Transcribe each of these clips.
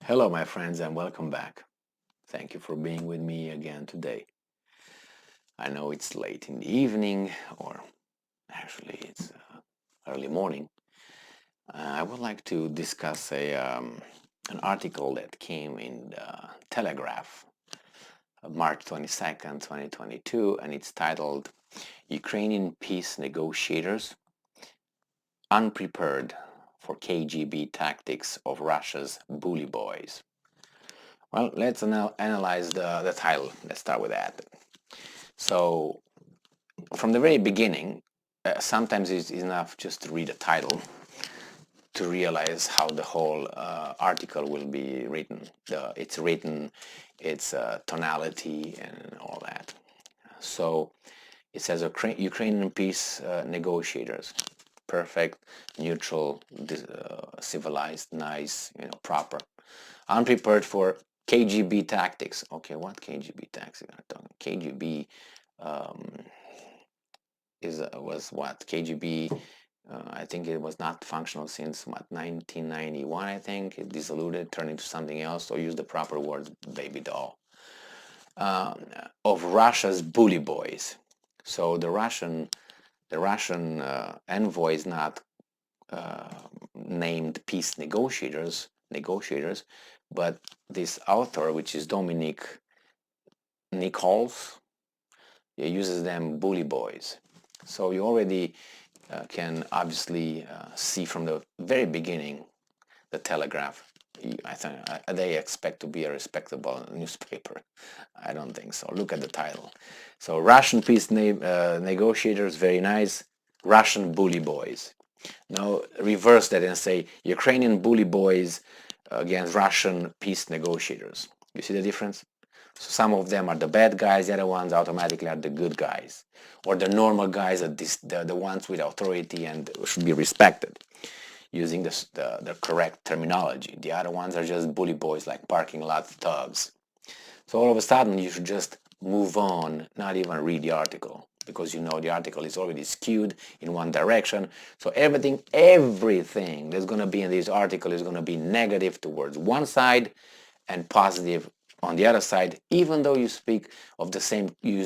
Hello, my friends, and welcome back. Thank you for being with me again today. I know it's late in the evening, or actually, it's early morning. I would like to discuss an article that came in the Telegraph, March 22nd, 2022, and it's titled Ukrainian Peace Negotiators Unprepared for KGB Tactics of Russia's Bully Boys. Well, let's now analyze the title. Let's start with that. So, from the very beginning, sometimes it's enough just to read a title to realize how the whole article will be written. Its tonality, and all that. So, it says Ukrainian peace negotiators, perfect, neutral, civilized, nice, proper, unprepared for KGB tactics. Okay, what KGB tactics? KGB was what KGB. I think it was not functional since 1991. I think it dissolved, turned into something else, or use the proper words, baby doll. Of Russia's bully boys. So the Russian envoy is not named peace negotiators, but this author, which is Dominic Nichols, uses them bully boys. So you already can obviously see from the very beginning the Telegraph. I think they expect to be a respectable newspaper. I don't think so. Look at the title. So Russian peace negotiators, very nice. Russian bully boys. Now reverse that and say Ukrainian bully boys against Russian peace negotiators. You see the difference? So some of them are the bad guys, the other ones automatically are the good guys. Or the normal guys are the ones with authority and should be respected, using the correct terminology. The other ones are just bully boys, like parking lot thugs. So all of a sudden you should just move on, not even read the article, because you know the article is already skewed in one direction. So everything that's going to be in this article is going to be negative towards one side and positive on the other side, even though you use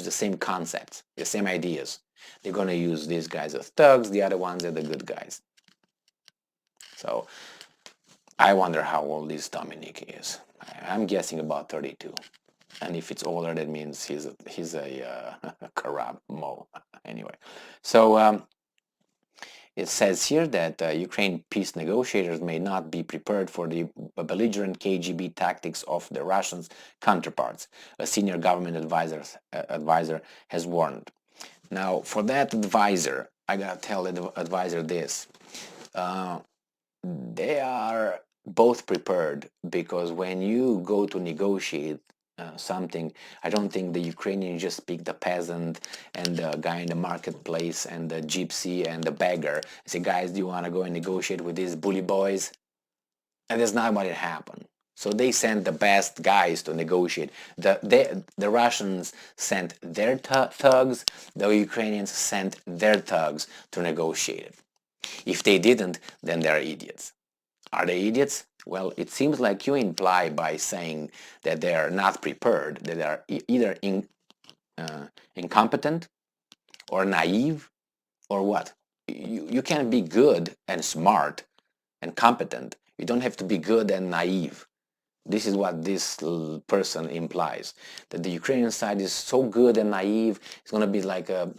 the same concepts, the same ideas. They're going to use these guys as thugs, the other ones are the good guys. So I wonder how old this Dominic is. I'm guessing about 32. And if it's older, that means he's a corrupt mo. Anyway, so it says here that Ukraine peace negotiators may not be prepared for the belligerent KGB tactics of the Russians' counterparts, a senior government advisor has warned. Now, for that advisor, I gotta tell the advisor this. They are both prepared, because when you go to negotiate something, I don't think the Ukrainians just pick the peasant and the guy in the marketplace and the gypsy and the beggar. Say, guys, do you want to go and negotiate with these bully boys? And that's not what it happened. So they sent the best guys to negotiate. The Russians sent their thugs. The Ukrainians sent their thugs to negotiate it. If they didn't, then they're idiots. Are they idiots? Well, it seems like you imply by saying that they are not prepared, that they are either incompetent or naive, or what? You can be good and smart and competent. You don't have to be good and naive. This is what this person implies, that the Ukrainian side is so good and naive, it's going to be like a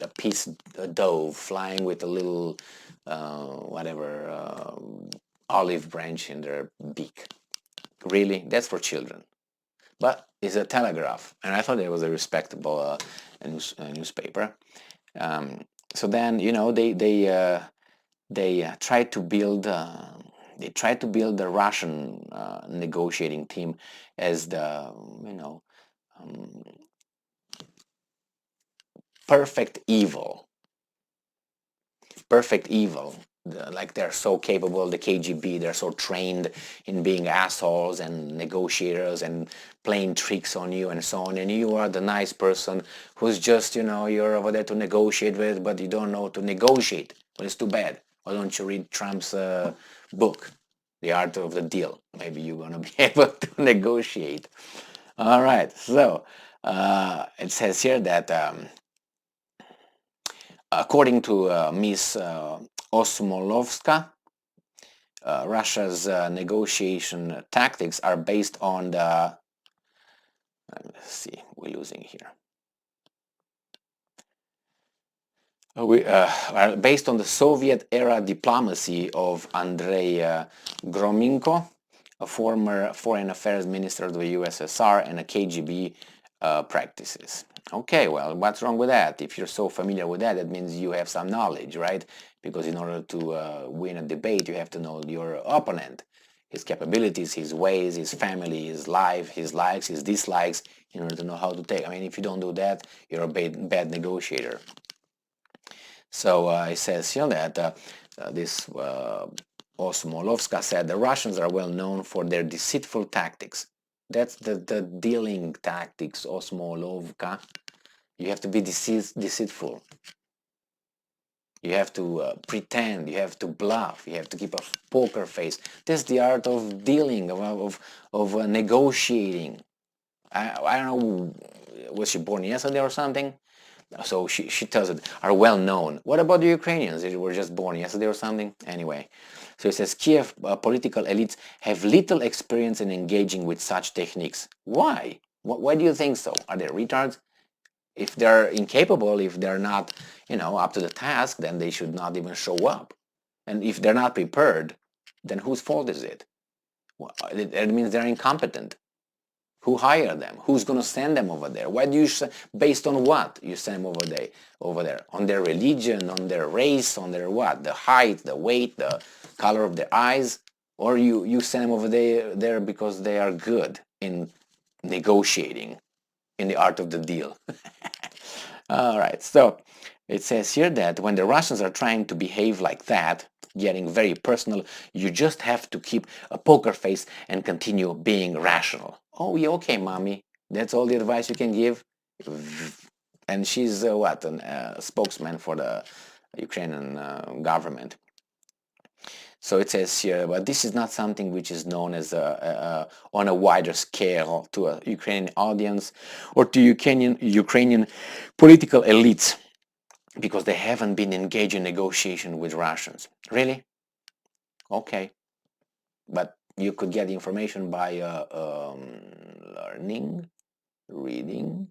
dove flying with a little, olive branch in their beak. Really? That's for children. But it's a Telegraph, and I thought it was a respectable newspaper. So then, they tried to build the Russian negotiating team as the perfect evil. Like they're so capable, the KGB, they're so trained in being assholes and negotiators and playing tricks on you and so on, and you are the nice person who's just, you're over there to negotiate with, but you don't know to negotiate. Well, it's too bad. Why don't you read Trump's book? the art of the deal. Maybe you're going to be able to negotiate. All right, so it says here that according to Miss Osmolovska, Russia's negotiation tactics are based on the, let's see, we're losing here. Are based on the Soviet-era diplomacy of Andrei Gromyko, a former foreign affairs minister of the USSR, and a KGB practices. Okay, well, what's wrong with that? If you're so familiar with that, that means you have some knowledge, right? Because in order to win a debate, you have to know your opponent, his capabilities, his ways, his family, his life, his likes, his dislikes, in order to know how to take. I mean, if you don't do that, you're a bad negotiator. So it says here that this Osmolovska said the Russians are well known for their deceitful tactics. That's the dealing tactics, Osmolovka. You have to be deceitful. You have to pretend, you have to bluff, you have to keep a poker face. That's the art of dealing, of negotiating. I don't know, was she born yesterday or something? So she tells it, are well known. What about the Ukrainians? They were just born yesterday or something? Anyway, so it says Kiev political elites have little experience in engaging with such techniques. Why? Why do you think so? Are they retards? If they're incapable, if they're not, up to the task, then they should not even show up. And if they're not prepared, then whose fault is it? Well, it means they're incompetent. Who hired them? Who's going to send them over there? Why do you based on what you send them over there? On their religion, on their race, on their what? The height, the weight, the color of their eyes? Or you send them over there because they are good in negotiating, in the art of the deal. All right, so it says here that when the Russians are trying to behave like that, getting very personal, you just have to keep a poker face and continue being rational. Oh, yeah, okay, mommy. That's all the advice you can give? And she's a spokesman for the Ukrainian government. So it says here, but this is not something which is known as on a wider scale to a Ukrainian audience or to Ukrainian political elites, because they haven't been engaged in negotiation with Russians. Really? Okay. But you could get information by learning, reading,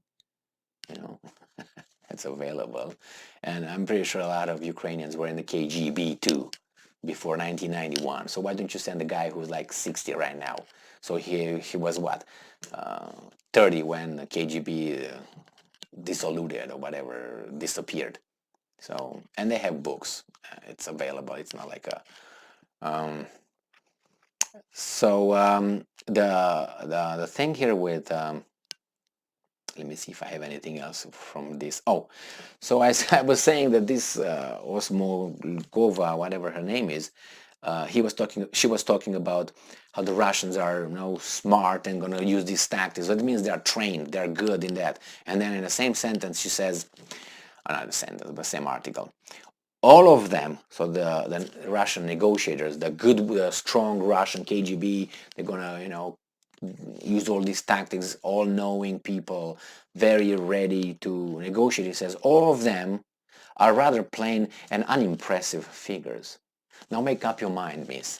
it's available. And I'm pretty sure a lot of Ukrainians were in the KGB too before 1991. So why don't you send a guy who's like 60 right now? So he was what, 30 when the KGB dissolved or whatever, disappeared. So, and they have books. It's available. It's not like a the thing here with let me see if I have anything else from this. Oh, so I was saying that this Osmolkova, whatever her name is, she was talking about how the Russians are smart and going to use these tactics. That means they're trained, they're good in that. And then in the same sentence she says, not the sentence, but same article, all of them, so the Russian negotiators, the good, strong Russian KGB, they're gonna, use all these tactics, all-knowing people, very ready to negotiate. He says all of them are rather plain and unimpressive figures. Now make up your mind, miss.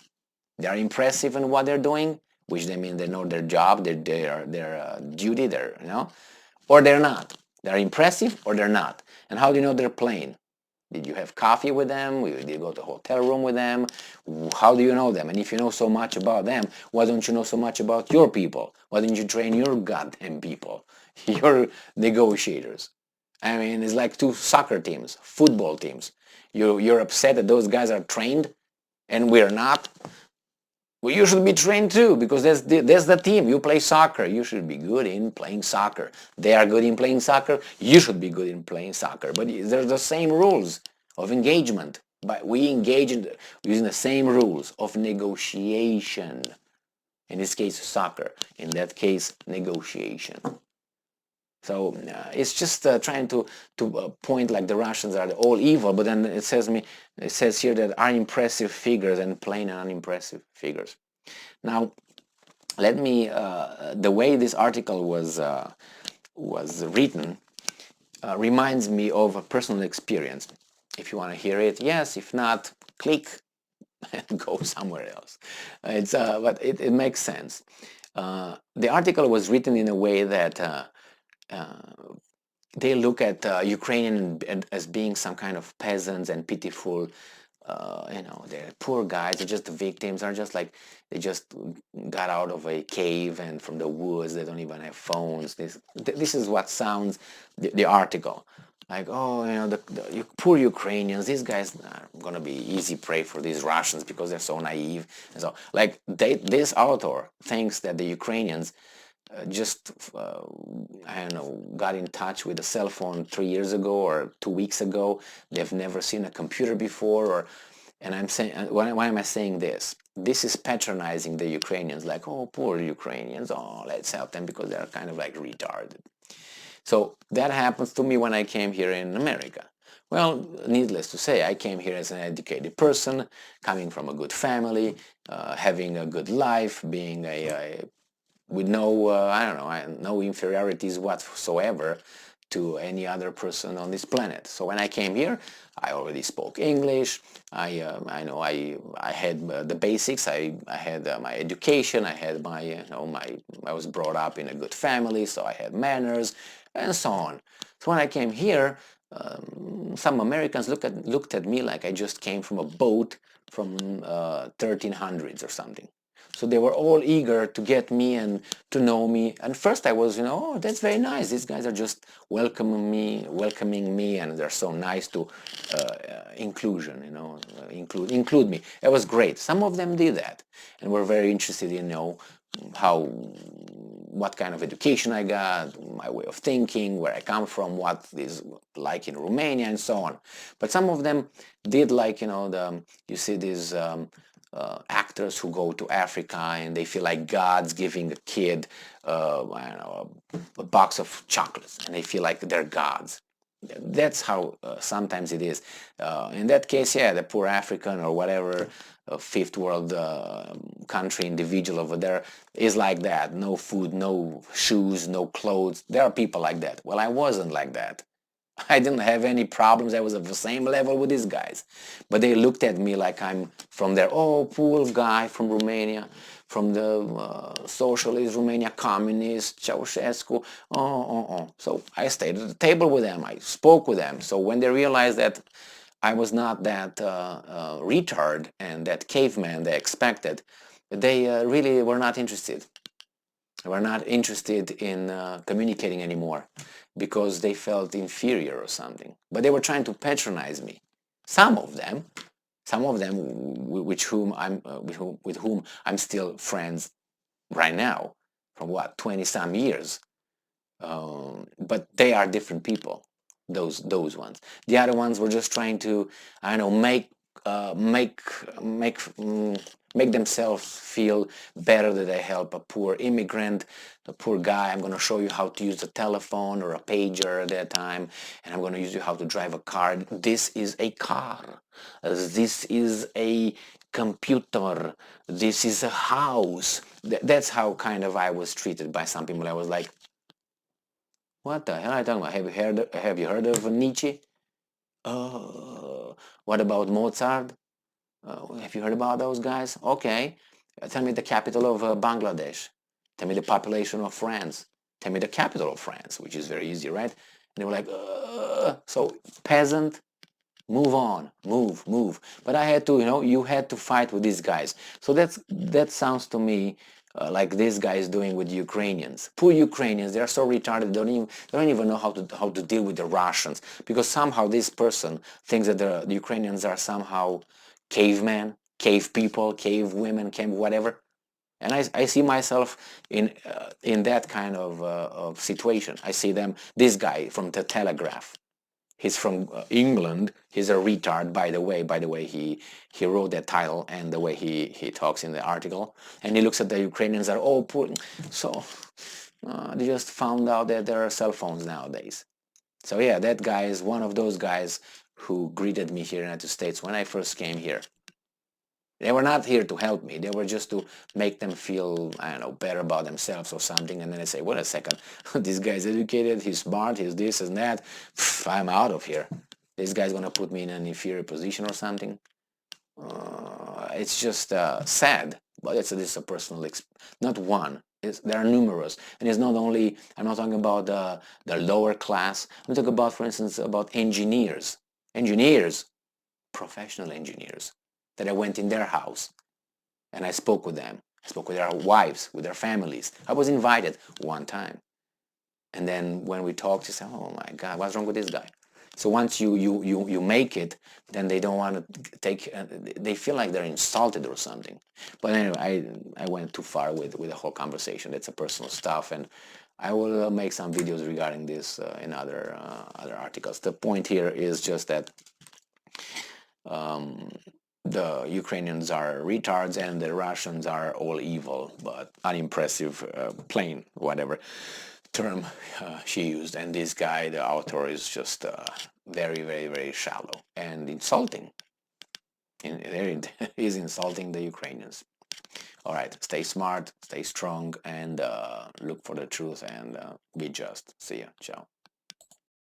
They are impressive in what they're doing, which they mean they know their job, their duty, or they're not. They're impressive or they're not. And how do you know they're plain? Did you have coffee with them? Did you go to a hotel room with them? How do you know them? And if you know so much about them, why don't you know so much about your people? Why don't you train your goddamn people, your negotiators? I mean, it's like two soccer teams, football teams. You're upset that those guys are trained and we're not? Well, you should be trained too, because that's the team. You play soccer. You should be good in playing soccer. They are good in playing soccer. You should be good in playing soccer. But they're the same rules of engagement. But we engage in using the same rules of negotiation. In this case, soccer. In that case, negotiation. So it's just trying to point like the Russians are all evil, but then it says here that unimpressive figures and plain and unimpressive figures. Now, let me, the way this article was written reminds me of a personal experience. If you want to hear it, yes. If not, click and go somewhere else. But it makes sense. The article was written in a way that they look at Ukrainian as being some kind of peasants and pitiful. They're poor guys. They're just the victims. Are just like they just got out of a cave and from the woods. They don't even have phones. This is what sounds the article. Like, oh, the poor Ukrainians. These guys are gonna be easy prey for these Russians because they're so naive. And so, like, this author thinks that the Ukrainians I don't know, got in touch with a cell phone 3 years ago or 2 weeks ago. They've never seen a computer before, and I'm saying, why am I saying this? This is patronizing the Ukrainians, like, oh, poor Ukrainians, oh, let's help them because they're kind of like retarded. So that happens to me when I came here in America. Well, needless to say, I came here as an educated person, coming from a good family, having a good life, being with no, no inferiorities whatsoever to any other person on this planet. So when I came here, I already spoke English. I had the basics. I had my education. I had I was brought up in a good family, so I had manners and so on. So when I came here, some Americans looked at me like I just came from a boat from 1300s or something. So they were all eager to get me and to know me. And first I was, oh, that's very nice. These guys are just welcoming me, and they're so nice to inclusion, include me. It was great. Some of them did that and were very interested in, what kind of education I got, my way of thinking, where I come from, what is like in Romania, and so on. But some of them did like, you see these actors who go to Africa and they feel like God's giving a kid, a box of chocolates, and they feel like they're gods. That's how sometimes it is. In that case, yeah, the poor African or whatever fifth world country individual over there is like that. No food, no shoes, no clothes. There are people like that. Well, I wasn't like that. I didn't have any problems. I was at the same level with these guys. But they looked at me like I'm from there. Oh, poor guy from Romania, from the socialist Romania, communist, Ceausescu. Oh. So I stayed at the table with them. I spoke with them. So when they realized that I was not that retard and that caveman they expected, they really were not interested. Were not interested in communicating anymore because they felt inferior or something. But they were trying to patronize me. Some of them, with whom I'm still friends right now, from 20 some years. But they are different people. Those ones. The other ones were just trying to, I don't know, make themselves feel better that they help a poor immigrant, a poor guy. I'm going to show you how to use a telephone or a pager at that time, and I'm going to use you how to drive a car. This is a car. This is a computer. This is a house. That's how kind of I was treated by some people. I was like, what the hell are you talking about? Have you heard of Nietzsche? What about Mozart? Have you heard about those guys? Okay. Tell me the capital of Bangladesh. Tell me the population of France. Tell me the capital of France, which is very easy, right? And they were like, so peasant, move on, move. But I had to, you had to fight with these guys. So that sounds to me like this guy is doing with Ukrainians. Poor Ukrainians, they are so retarded. They don't even know how to deal with the Russians, because somehow this person thinks that the Ukrainians are somehow cavemen, cave people, cave women, cave whatever. And I see myself in that kind of situation. I see them. This guy from the Telegraph. He's from England. He's a retard, by the way. By the way, he wrote that title and the way he talks in the article. And he looks at the Ukrainians are all poor. So they just found out that there are cell phones nowadays. So yeah, that guy is one of those guys who greeted me here in the United States when I first came here. They were not here to help me. They were just to make them feel, I don't know, better about themselves or something. And then they say, wait a second, this guy's educated, he's smart, he's this and that. I'm out of here. This guy's going to put me in an inferior position or something. It's just sad, but this is a personal not one. There are numerous, and it's not only. I'm not talking about the lower class. I'm talking about, for instance, about engineers, professional engineers, that I went in their house and I spoke with them. I spoke with their wives, with their families. I was invited one time, and then when we talked, she said, "Oh my God, what's wrong with this guy?" So once you make it, then they don't want to take. They feel like they're insulted or something. But anyway, I went too far with the whole conversation. It's a personal stuff, and I will make some videos regarding this in other articles. The point here is just that the Ukrainians are retards and the Russians are all evil, but unimpressive, plain, whatever term she used. And this guy, the author, is just very, very, very shallow and insulting. He's insulting the Ukrainians. All right, stay smart, stay strong, and look for the truth and be just. See ya. Ciao.